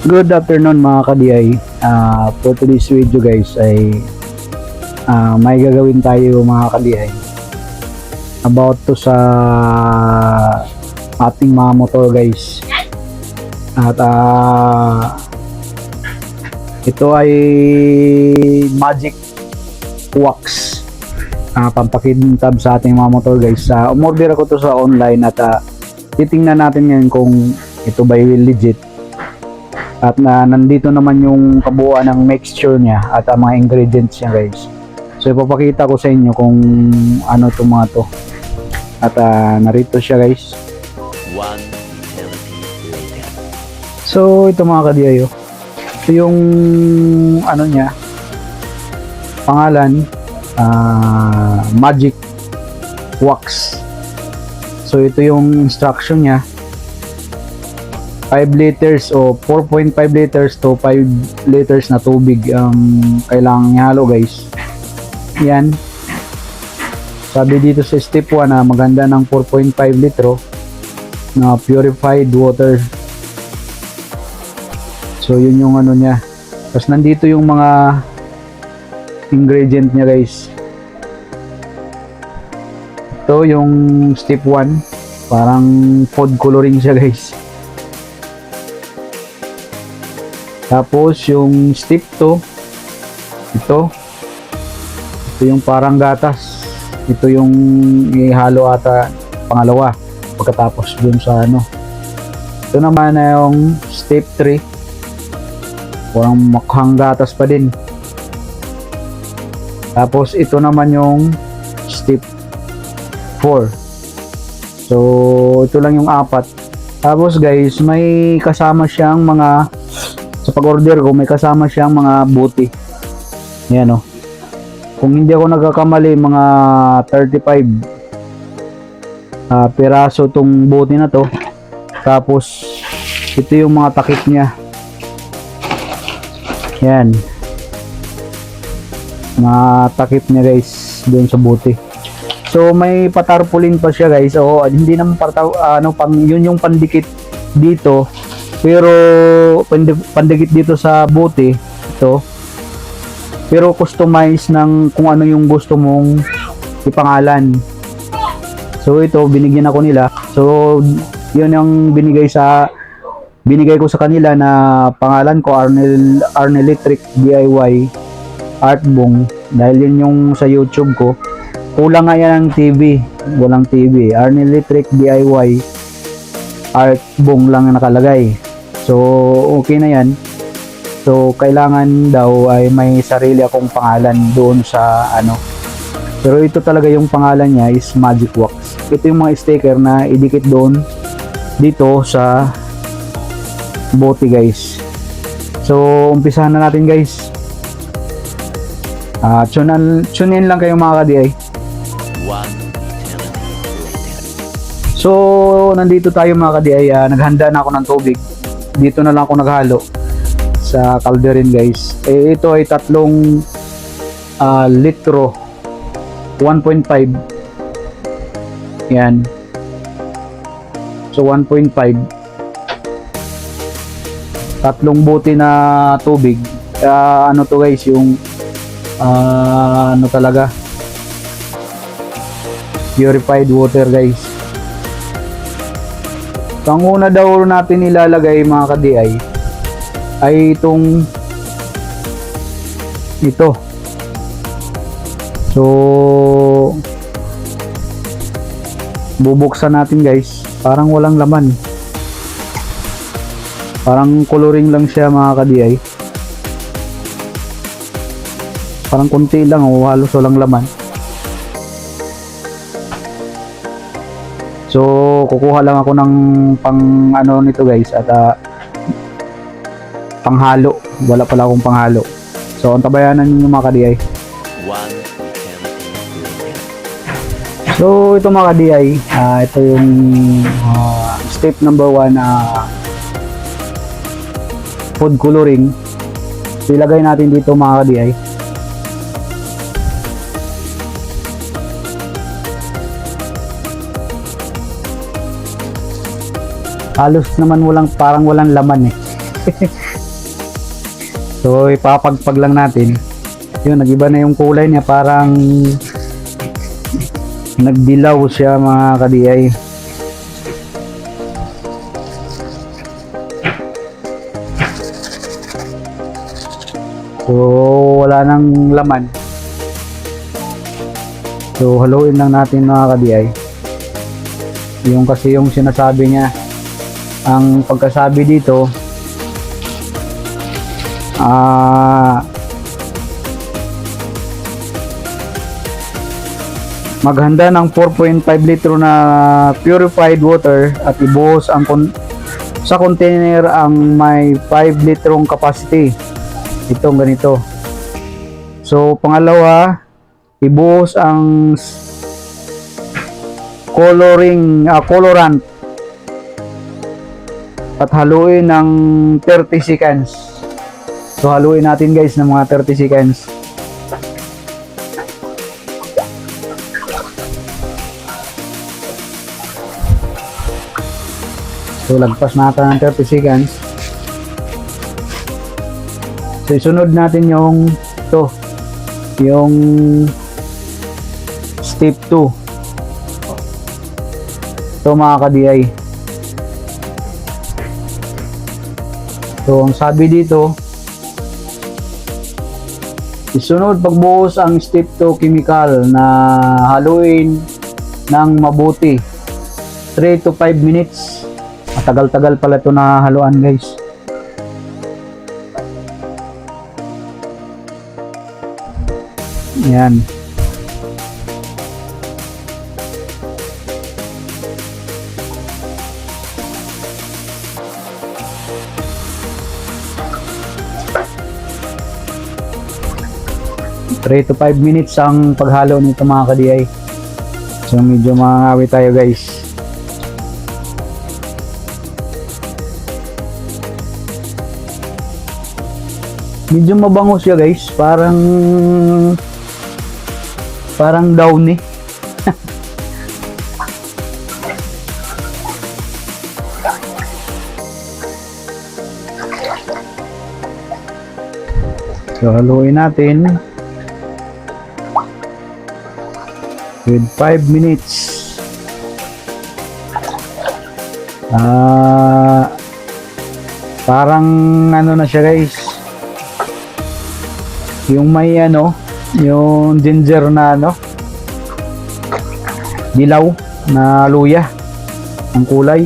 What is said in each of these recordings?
Good afternoon mga ka-DI. For today's video guys ay may gagawin tayo mga ka-DI about to sa ating mga motor guys. At ito ay Magic Wax, pampakintab sa ating mga motor guys. Umorder ako to sa online at titingnan natin ngayon kung ito ba yung legit. At nandito naman yung kabuuan ng mixture niya at mga ingredients niya guys. So ipapakita ko sa inyo kung ano itong mga to. At narito siya guys. One eternity later. So ito mga kadiyayo. Ito yung ano niya. Pangalan Magic Wax. So ito yung instruction niya. 5 liters o 4.5 liters to 5 liters na tubig ang kailangan ihalo guys. Yan. Sabi dito sa step 1 na maganda ng 4.5 litro na purified water. So yun yung ano niya. Tapos nandito yung mga ingredient niya guys. Ito yung step 1. Parang food coloring siya guys. Tapos yung step 2, ito yung parang gatas. Ito yung ihalo ata pangalawa pagkatapos dun sa ano. Ito naman na yung step 3. Parang makhang gatas pa din. Tapos ito naman yung step 4. So ito lang yung 4. Tapos guys, may kasama siyang mga, sa pag-order ko may kasama siyang mga buti. Yan o. Kung hindi ako nagkakamali, mga 35 piraso tong buti na to. Tapos ito yung mga takip niya. Yan. Mga takip niya guys doon sa buti. So may patarpaulin pa siya guys. O hindi naman yun yung pandikit dito. Pero pandikit dito sa bote ito, pero customize ng kung ano yung gusto mong ipangalan. So ito binigyan ako nila. So yun yung binigay ko sa kanila na pangalan ko, Arnel Electric DIY Artbong, dahil yun yung sa YouTube ko. Kulang nga yan ng TV, walang TV. Arnel Electric DIY Artbong lang na nakalagay. So okay na yan. So kailangan daw ay may sarili akong pangalan doon sa ano. Pero ito talaga yung pangalan niya is Magic Wax. Ito yung mga sticker na idikit doon dito sa bote guys. So umpisahan na natin guys. Tune in lang kayo mga ka-DI. One eternity later. So nandito tayo mga ka-DI. Naghanda na ako ng tubig. Dito na lang ako naghalo sa calderin guys. Ito ay 3 litro 1.5. Yan. So 1.5. 3 bote na tubig. Ano to guys, yung ano talaga, purified water guys. So, ang una daw natin ilalagay mga ka-DI ay ito. So bubuksan natin guys. Parang walang laman. Parang coloring lang siya mga ka-DI. Parang konti lang o halos walang laman. So kukuha lang ako ng pang ano nito guys at panghalo. Wala pala akong panghalo. So antabayanan niyo mga ka-DI. One eternity later. So ito mga ka-DI, ito yung step number 1 na food coloring. So ilagay natin dito mga ka-DI. Halos naman parang walang laman eh. So ipapagpag lang natin. Yun, nagiba na yung kulay niya, parang nagdilaw siya mga ka-DI. So wala nang laman. So haluin lang natin mga ka-DI. Yung kasi yung sinasabi niya, ang pagkasabi dito, maghanda ng 4.5 litro na purified water at ibuhos sa container ang may 5 litrong capacity. Itong ganito. So pangalawa, ibuhos ang colorant at haluin ng 30 seconds. So haluin natin guys ng mga 30 seconds. So lagpas natin ng 30 seconds. So isunod natin yung yung step 2. Ito mga ka-DI. So ang sabi dito, isunod pagbuhos ang step 2 chemical na haluin ng mabuti 3 to 5 minutes. Matagal-tagal pala ito na haluan guys. Yan. Three to 5 minutes ang paghalo nito mga ka-DI. So medyo mangawi tayo guys. Medyo mabango siya guys, parang downy. So haluin natin with 5 minutes. Parang ano na siya guys, yung may yung ginger na dilaw na luya ang kulay.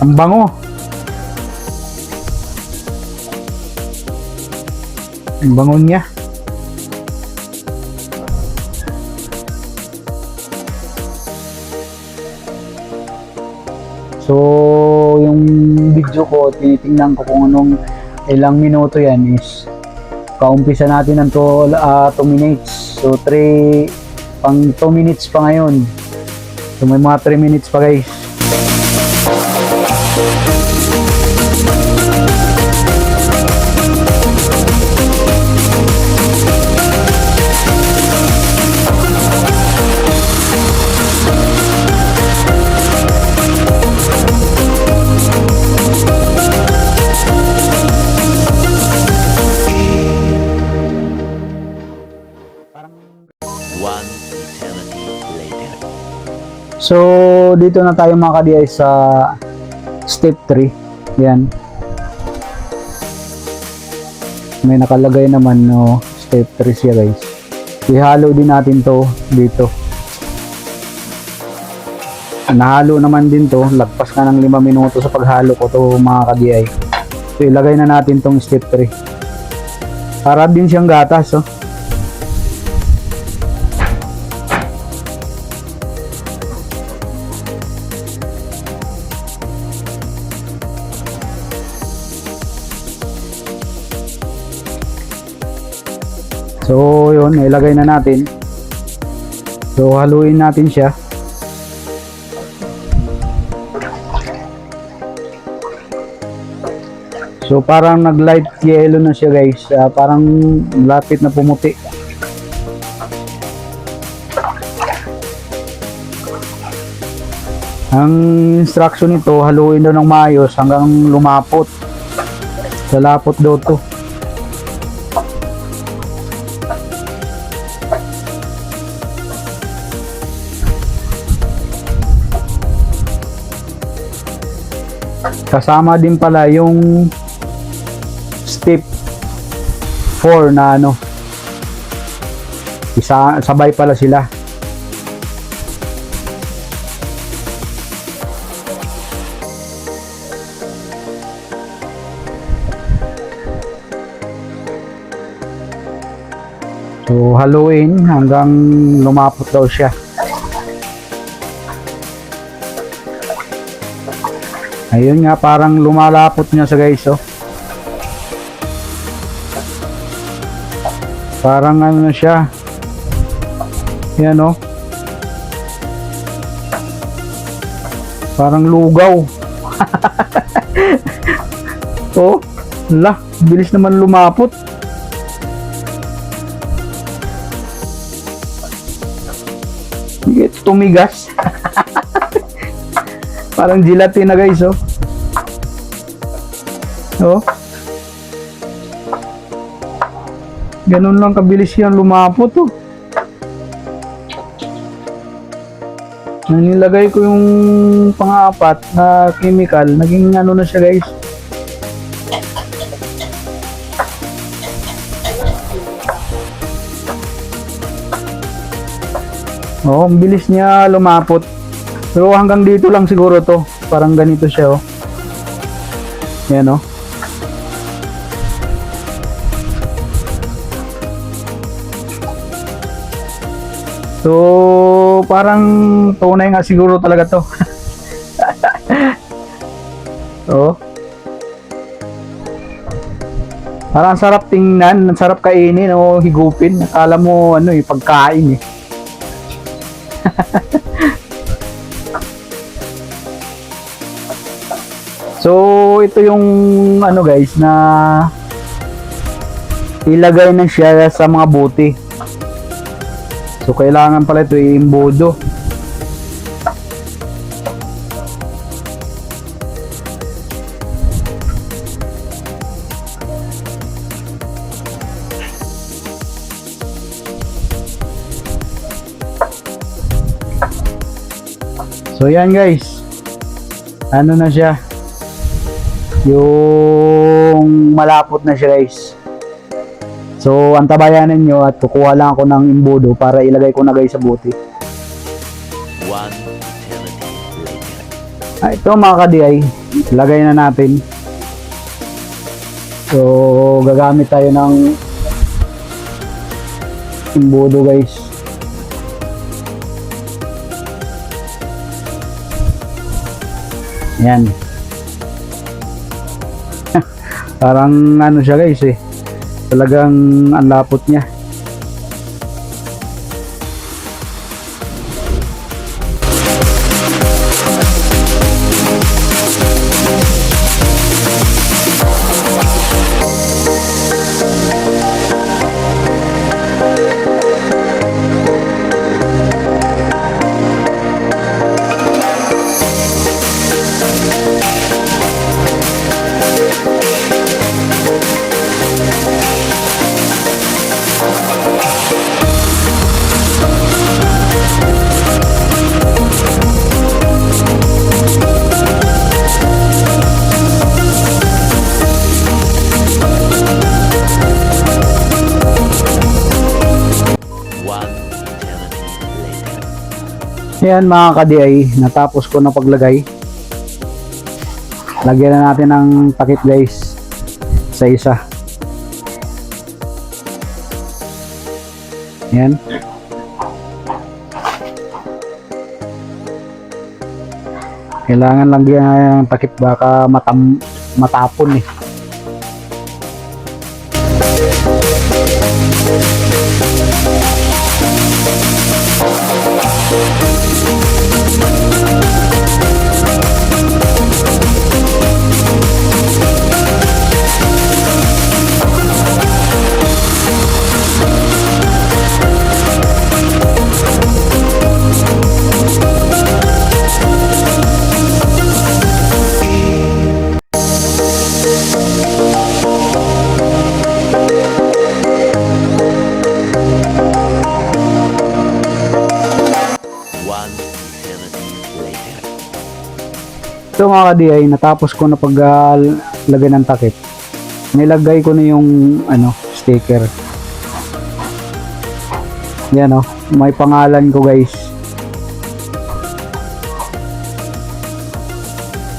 Ang bango. Ang bango niya. So, yung video ko, tinitingnan ko kung anong ilang minuto yan is kaumpisa natin ng 2 minutes. So, 2 minutes pa ngayon. So, may mga 3 minutes pa guys. One eternity later. So, dito na tayo mga ka-DI sa step 3. Yan. May nakalagay naman step 3 siya guys. Ihalo din natin to dito. Nahalo naman din to. Lagpas ka ng 5 minuto sa paghalo ko to mga ka-DI. So, ilagay na natin tong step 3. Para din siyang gatas So, yun, ilagay na natin. So, haluin natin siya. So, parang nag-light yellow na siya guys. Parang lapit na pumuti. Ang instruction nito, haluin daw ng maayos hanggang lumapot. Lalapot daw to. Kasama din pala yung step 4 na ano. Sabay pala sila. So, haluin hanggang lumapot daw siya. Ayun nga, parang lumalapot niya sa guys, oh. Parang ano na siya. Yan, oh. Parang lugaw. Oh, lah, bilis naman lumapot. Tumigas. Parang gelatin na guys, oh. Oh. Ganun lang kabilis yan lumapot, oh. Nilagay ko yung pang-apat na chemical, naging ano na siya guys. Oh, ang bilis niya lumapot. Pero hanggang dito lang siguro to. Parang ganito siya, oh. Yan, oh. So, parang tunay nga siguro talaga to. Oh. Parang sarap tingnan, sarap kainin o higupin. Akala mo ano eh, pagkain eh. So, ito yung ano guys na ilagay na siya sa mga bote. So, kailangan pala ito i-imbodo. So, yan guys. Ano na siya? Yung malapot na siya guys. So, antabayanan nyo at kukuha lang ako ng imbodo para ilagay ko na guys sa bote. 1 eternity later. Ito mga ka-DI, lagay na natin. So, gagamit tayo ng imbodo guys. Yan. Parang ano siya guys eh. Talagang ang lapot niya. Ayan mga ka-DI, natapos ko na paglagay. Lagyan na natin ng takip guys sa isa. Ayan. Kailangan lagyan ng takip baka matapon eh. So mga ka-DI, natapos ko na paglagay ng takip. Nilagay ko na yung sticker. Yan may pangalan ko guys.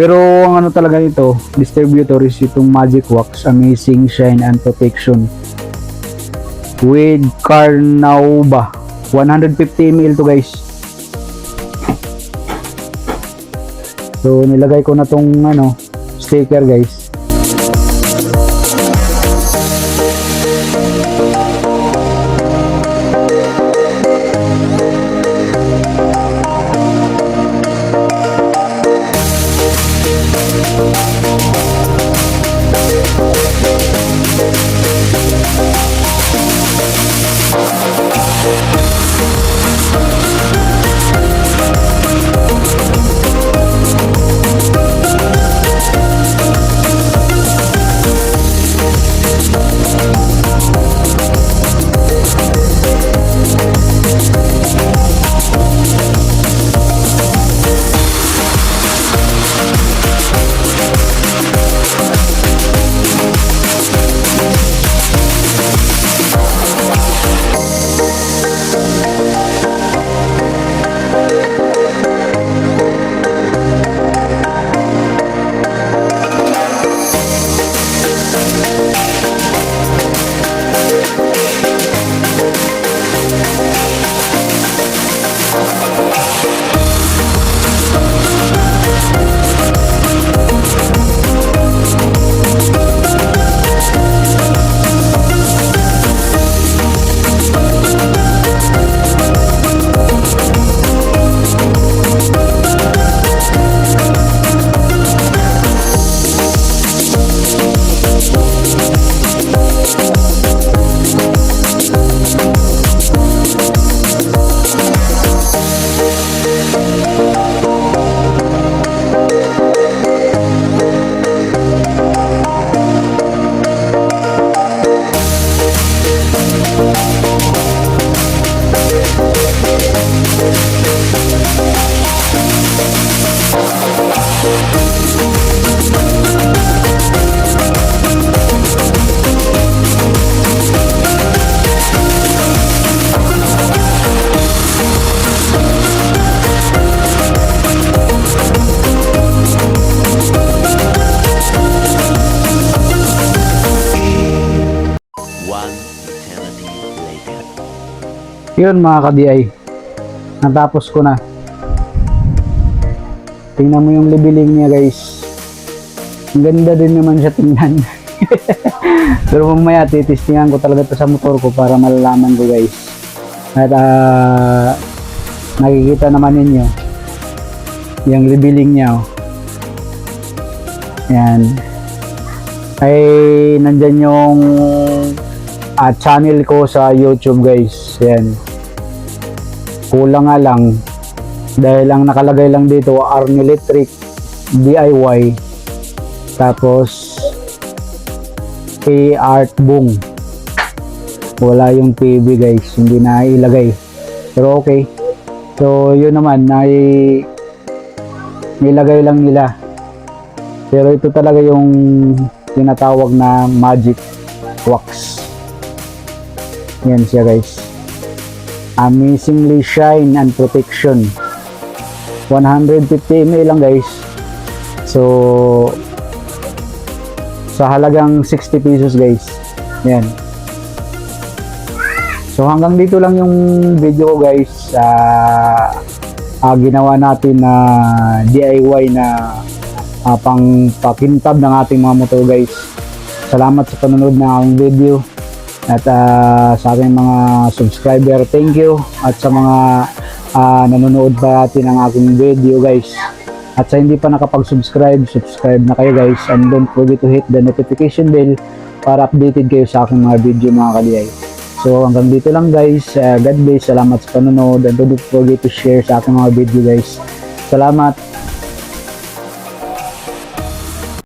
Pero ang talaga nito, distributor is itong Magic Wax Amazing Shine and Protection with Carnauba. 150 ml to guys. So nilagay ko na tong sticker guys. One eternity later. Yun mga ka-DI, natapos ko na. Tingnan mo yung leveling niya guys. Ang ganda din naman siya tingnan. Pero mamaya titistingan ko talaga ito sa motor ko para malalaman ko guys. At nakikita naman ninyo yung leveling niya. Yan. Ay nandyan yung channel ko sa YouTube guys. Yan. Kulang nga lang dahil ang nakalagay lang dito Army Electric DIY, tapos Art Boom, wala yung TV guys, hindi na ilagay. Pero okay, so yun naman nilagay lang nila. Pero ito talaga yung tinatawag na Magic Wax. Yan siya guys, Amazingly Shine and Protection. 150 ml lang guys. So sa halagang 60 pesos guys. Yan. So hanggang dito lang yung video ko guys. Ginawa natin na DIY na pang pakintab ng ating mga motor guys. Salamat sa panonood ng aking video. At sa aking mga subscriber, thank you. At sa mga nanonood pa natin ng aking video guys. At sa hindi pa nakapag-subscribe, subscribe na kayo guys. And don't forget to hit the notification bell para updated kayo sa aking mga video mga ka-DI. So hanggang dito lang guys. God bless. Salamat sa panonood. And don't forget to share sa aking mga video guys. Salamat.